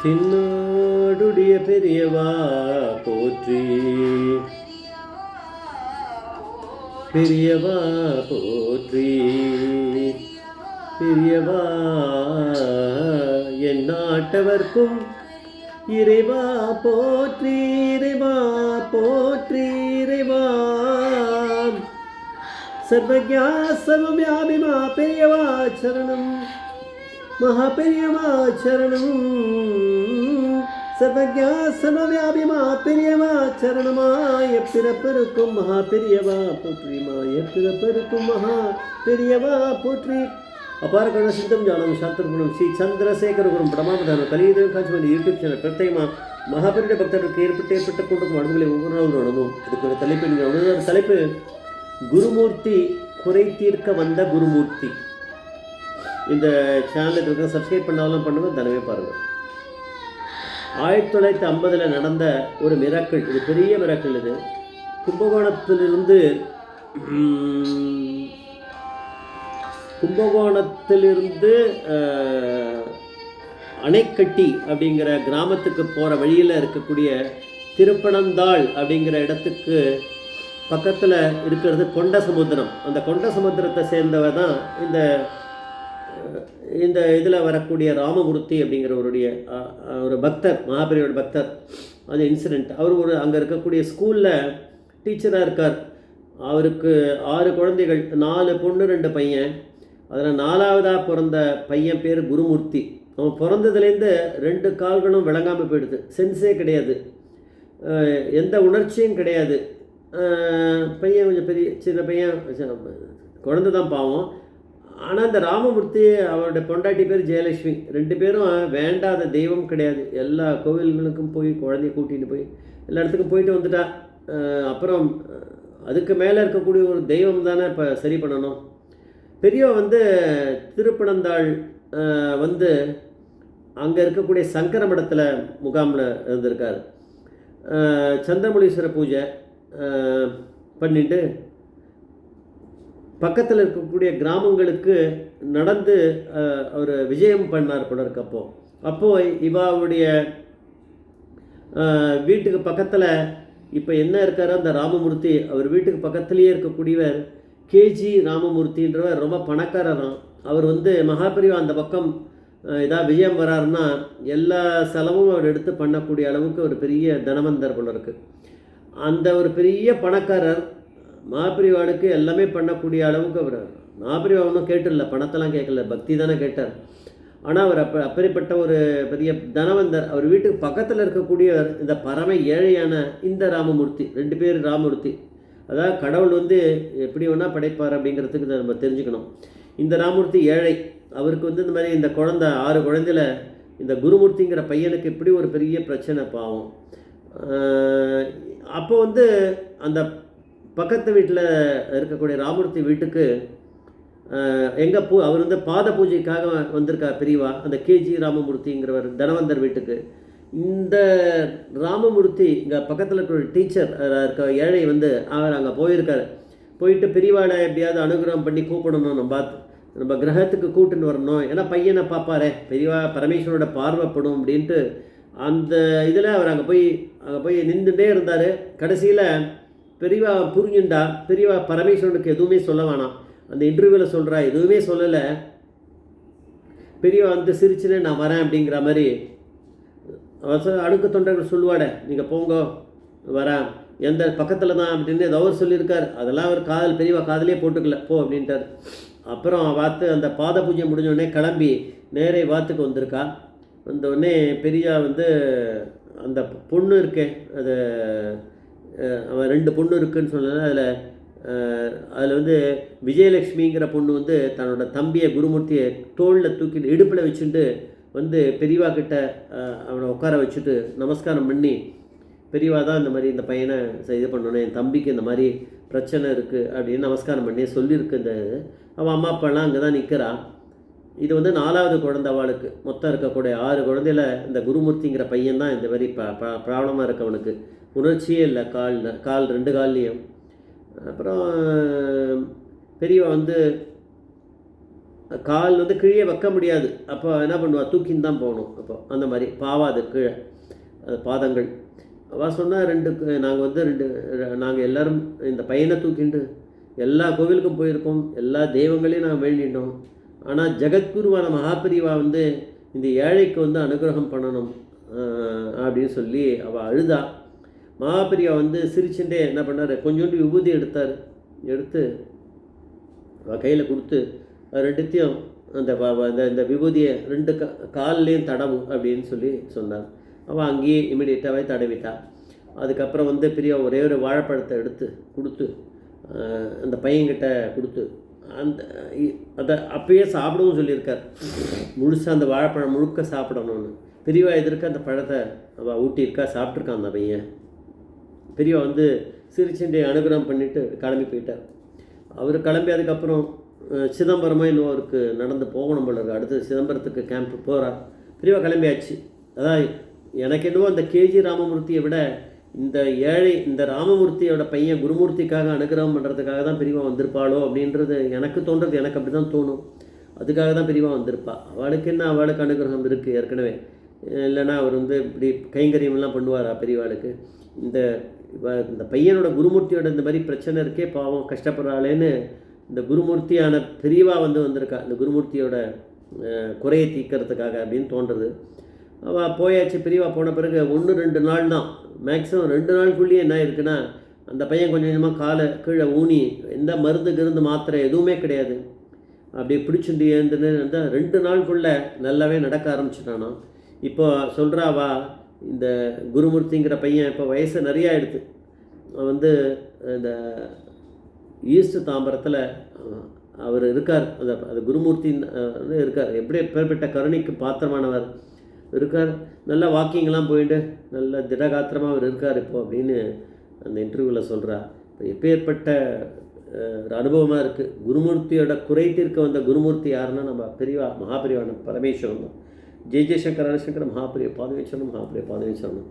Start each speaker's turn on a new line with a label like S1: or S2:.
S1: தென்னாடுடைய பெரியவா போற்றி, பெரியவா போற்றி, பெரியவா என் நாட்டவர்க்கும் இறைவா போற்றி, இறைவா போற்றி, இறைவா சர்வஜா சர்வவியாபிமா பெரியவா சரணம், மகா பெரியவா சரணம், சர்வஜா சர்வவியாபிமா பெரியவா சரணமாய பிறப்பருக்கும் மகா பெரியவா போற்றி, மாய பிறப்பருக்கும் மகா பெரியவா போற்றி. அபார கருண சித்தம் ஞானம் சாஸ்திரகுணம் ஸ்ரீ சந்திரசேகரகுரும் பிரமாபதான கலியுதம் காட்சி யூடியூப் சேனல் பிரத்யேகமாக மகாபெரிய பக்தருக்கு ஏற்பட்ட கூட்டம் அனுபவங்களை ஒவ்வொரு நாளும் அனுபவம். இதுக்கு ஒரு தலைப்பு தலைப்பு குருமூர்த்தி குறை தீர்க்க வந்த குருமூர்த்தி. இந்த சேனலுக்கு இருக்க சப்ஸ்கிரைப் பண்ணாலும் பண்ணுங்கள், தனவே பாருங்கள். 1950 நடந்த ஒரு மிராக்கிள், இது பெரிய மிராக்கிள். இது கும்பகோணத்திலிருந்து அணைக்கட்டி அப்படிங்கிற கிராமத்துக்கு போகிற வழியில் இருக்கக்கூடிய திருப்பனந்தாள் அப்படிங்கிற இடத்துக்கு பக்கத்தில் இருக்கிறது கொண்ட சமுத்திரம். அந்த கொண்ட சமுத்திரத்தை சேர்ந்தவ தான் இந்த இதில் வரக்கூடிய ராமமூர்த்தி அப்படிங்கிறவருடைய ஒரு பக்தர், மகாபெரியோட பக்தர். அந்த இன்சிடெண்ட், அவர் அங்கே இருக்கக்கூடிய ஸ்கூலில் டீச்சராக இருக்கார். அவருக்கு 6 குழந்தைகள், 4 பொண்ணு 2 பையன். அதில் 4ஆவதாக பிறந்த பையன் பேர் குருமூர்த்தி. அவன் பிறந்ததுலேருந்து 2 கால்களும் விளங்காமல் போயிடுது, சென்ஸே கிடையாது, எந்த உணர்ச்சியும் கிடையாது. பையன் கொஞ்சம் சின்ன பையன், குழந்தை தான் பாவம். ஆனால் இந்த ராமமூர்த்தி, அவருடைய பொண்டாட்டி பேர் ஜெயலட்சுமி, 2 பேரும் வேண்டாத தெய்வம் கிடையாது. எல்லா கோவில்களுக்கும் போய் குழந்தைய கூட்டிகிட்டு போய் எல்லா இடத்துக்கும் போயிட்டு வந்துட்டா. அப்புறம் அதுக்கு மேலே இருக்கக்கூடிய ஒரு தெய்வம் தானே இப்போ சரி பண்ணணும். பெரியவன் திருப்பனந்தாள் அங்கே இருக்கக்கூடிய சங்கர மடத்தில் முகாமில் இருந்திருக்கார். சந்திரமௌலீஸ்வர பூஜை பண்ணிட்டு பக்கத்தில் இருக்கக்கூடிய கிராமங்களுக்கு நடந்து அவர் விஜயம் பண்ணார் போல இருக்கு. அப்போது இவாவுடைய வீட்டுக்கு பக்கத்தில் இப்போ என்ன இருக்காரோ அந்த ராமமூர்த்தி, அவர் வீட்டுக்கு பக்கத்துலேயே இருக்கக்கூடியவர் கேஜி ராமமூர்த்தின்றவர் ரொம்ப பணக்காரராம். அவர் மகாபெரிவா அந்த பக்கம் ஏதாவது விஜயம் வராருன்னா எல்லா செலவும் அவர் எடுத்து பண்ணக்கூடிய அளவுக்கு ஒரு பெரிய தனவந்தர் போல இருக்குது. அந்த ஒரு பெரிய பணக்காரர் மகாபெரிவாளுக்கு எல்லாமே பண்ணக்கூடிய அளவுக்கு அவர். மகாபெரிவா ஒன்றும் கேட்டில்ல, பணத்தெல்லாம் கேட்கல, பக்தி தானே கேட்டார். ஆனால் அவர் அப்படிப்பட்ட ஒரு பெரிய தனவந்தர். அவர் வீட்டுக்கு பக்கத்தில் இருக்கக்கூடியவர் இந்த பரம ஏழையான இந்த ராமமூர்த்தி. 2 பேர் ராமமூர்த்தி. அதாவது கடவுள் எப்படி வேணால் படைப்பார் அப்படிங்கிறதுக்கு நம்ம தெரிஞ்சுக்கணும். இந்த ராமமூர்த்தி ஏழை. அவருக்கு இந்த மாதிரி இந்த குழந்தை 6 குழந்தையில் இந்த குருமூர்த்திங்கிற பையனுக்கு இப்படி ஒரு பெரிய பிரச்சனை, பாவம். அப்போ அந்த பக்கத்து வீட்டில் இருக்கக்கூடிய ராமமூர்த்தி வீட்டுக்கு அவர் பாத பூஜைக்காக வந்திருக்கார் பெரியவா, அந்த கேஜி ராமமூர்த்திங்கிறவர் தனவந்தர் வீட்டுக்கு. இந்த ராமமூர்த்தி இங்கே பக்கத்தில் இருக்கிற டீச்சர் இருக்க ஏழை அவர் அங்கே போயிருக்கார். போயிட்டு பெரியவாளை எப்படியாவது அனுகிரகம் பண்ணி கூப்பிடணும், நம்ம கிரகத்துக்கு கூட்டுன்னு வரணும், ஏன்னா பையனை பார்ப்பாரே, பெரியவா பரமேஸ்வரோட பார்வைப்படும் அப்படின்ட்டு அந்த இதில் அவர் அங்கே போய் நின்றுட்டே இருந்தார். கடைசியில் பெரியவா புரிஞ்சுண்டா. பெரியவா பரமேஸ்வரனுக்கு எதுவுமே சொல்ல வேணாம், அந்த இன்டர்வியூவில் சொல்கிறா, எதுவுமே சொல்லலை. பெரியவா சிரிச்சுன்னு நான் வரேன் அப்படிங்கிற மாதிரி அடுக்கு தொண்டர்கள் சொல்லுவாட, நீங்கள் போங்க வரேன், எந்த பக்கத்தில் தான் அப்படின்னு அவர் சொல்லியிருக்கார். அதெல்லாம் அவர் பெரியவா காதலே போட்டுக்கல, போ அப்படின்ட்டார். அப்புறம் வாத்து அந்த பாத பூஜை முடிஞ்சோடனே கிளம்பி நேரே வாத்துக்கு வந்திருக்கா. வந்தோடனே பெரியா அந்த பொண்ணு இருக்கே, அது அவன் 2 பொண்ணு இருக்குன்னு சொன்னதுனால அதில் விஜயலட்சுமிங்கிற பொண்ணு தன்னோட தம்பியை குருமூர்த்தியை தோளில் தூக்கிட்டு இடுப்பில் வச்சுட்டு பெரியவா கிட்ட அவனை உட்கார வச்சுட்டு நமஸ்காரம் பண்ணி, பெரியவா தான் இந்த மாதிரி இந்த பையனை இது பண்ணணும், என் தம்பிக்கு இந்த மாதிரி பிரச்சனை இருக்குது அப்படின்னு நமஸ்காரம் பண்ணி சொல்லியிருக்கு. இந்த அவன் அம்மா அப்பாலாம் அங்கே தான் நிற்கிறான். இது 4ஆவது குழந்தை அவளுக்கு. மொத்தம் இருக்கக்கூடிய 6 குழந்தையில் இந்த குருமூர்த்திங்கிற பையன் தான் இந்த மாதிரி ப்ராப்ளமாக இருக்கவனுக்கு. உணர்ச்சியே இல்லை, கால் 2 கால்லையும். அப்புறம் பெரியவா கால் வந்து கீழே வைக்க முடியாது. அப்போ என்ன பண்ணுவா, தூக்கின்னு தான் போகணும். அப்போ அந்த மாதிரி பாவாது கீழே பாதங்கள். அவள் சொன்னால் நாங்கள் வந்து நாங்கள் எல்லோரும் இந்த பையனை தூக்கிண்டு எல்லா கோவிலுக்கும் போயிருக்கோம், எல்லா தெய்வங்களையும் நாங்கள் வேண்டிட்டோம். ஆனால் ஜெகத்குருவான மகாபிரிவா வந்து இந்த ஏழைக்கு வந்து அனுகிரகம் பண்ணணும் அப்படின்னு சொல்லி அவள் அழுதா. மகாபிரிவா வந்து சிரிச்சுட்டே என்ன பண்ணார், கொஞ்சோண்டு விபூதி எடுத்து அவள் கையில் கொடுத்து ரெண்டுத்தையும் அந்த விபூதியை ரெண்டு கால்லையும் தடவும் அப்படின்னு சொல்லி சொன்னார். அவள் அங்கேயே இமிடியேட்டாகவே தடவிட்டா. அதுக்கப்புறம் வந்து பிரியா ஒரே ஒரு வாழைப்பழத்தை எடுத்து கொடுத்து அந்த பையன்கிட்ட கொடுத்து அதை அப்பயே சாப்பிடவும் சொல்லியிருக்கார். முழுசாக அந்த வாழைப்பழம் முழுக்க சாப்பிடணும்னு. பெரியவா எதிர்க்க அந்த பழத்தை அவள் ஊட்டியிருக்கா, சாப்பிட்ருக்கான் அந்த பையன். பெரியவா வந்து சிரிச்சுட்டு அனுகிரகம் பண்ணிவிட்டு கிளம்பி போயிட்டார். அவர் கிளம்பி அதுக்கப்புறம் சிதம்பரமாக இன்னும் அவருக்கு நடந்து போகணும் போல இருக்கு. அடுத்து சிதம்பரத்துக்கு கேம்ப் போகிறார். பெரியவா கிளம்பியாச்சு. அதான் எனக்கு என்னவோ அந்த கேஜி ராமமூர்த்தியை விட இந்த ஏழை இந்த ராமமூர்த்தியோட பையன் குருமூர்த்திக்காக அனுகிரகம் பண்ணுறதுக்காக தான் பெரியவா வந்திருப்பாளோ அப்படின்றது எனக்கு தோன்றது. எனக்கு அப்படி தான் தோணும். அதுக்காக தான் பெரியவா வந்திருப்பா. அவளுக்கு என்ன, அவளுக்கு அனுகிரகம் இருக்குது ஏற்கனவே. இல்லைன்னா அவர் வந்து இப்படி கைங்கரியமெல்லாம் பண்ணுவாரா பெரியவாளுக்கு? இந்த பையனோட குருமூர்த்தியோட இந்த மாதிரி பிரச்சனை இருக்கே, பாவம் கஷ்டப்படுறாளேன்னு இந்த குருமூர்த்தியான பெரியவா வந்திருக்கா இந்த குருமூர்த்தியோட குறையை தீர்க்கறதுக்காக அப்படின்னு தோன்றுறது. அவள் போயாச்சு. பெரியவா போன பிறகு 1-2 நாள் தான், மேக்ஸிமம் 2 நாளுக்குள்ளேயே என்ன இருக்குன்னா, அந்த பையன் கொஞ்சம் கொஞ்சமாக காலை கீழே ஊனி, எந்த மருந்து மாத்திரை எதுவுமே கிடையாது, அப்படியே பிடிச்சுட்டு ஏந்துன்னு 2 நாளுக்குள்ளே நல்லாவே நடக்க ஆரம்பிச்சிட்டானா. இப்போ சொல்கிறாவா, இந்த குருமூர்த்திங்கிற பையன் இப்போ வயசு நிறையா ஆகிடுது. வந்து இந்த ஈஸ்ட் தாம்பரத்தில் அவர் இருக்கார். அது குருமூர்த்தின்னு இருக்கார். எப்படி எப்பேற்பட்ட கருணைக்கு பாத்திரமானவர் இருக்கார். நல்லா வாக்கிங்லாம் போயிட்டு நல்ல திடகாத்திரமாக அவர் இருக்கார் இப்போ அப்படின்னு அந்த இன்டர்வியூவில் சொல்கிறா. இப்போ எப்பேற்பட்ட ஒரு அனுபவமாக இருக்குது. குருமூர்த்தியோட குறை தீர்க்க வந்த குருமூர்த்தி யாருன்னா நம்ம பெரியவா மகாபெரிவான பரமேஸ்வரன் தான். ஜெய் ஜெய்சங்கர் ஹரிசங்கர் மகாபிரிய பாதவேஸ்வரன் மகாபிரிய பாதவேஸ்வரன்.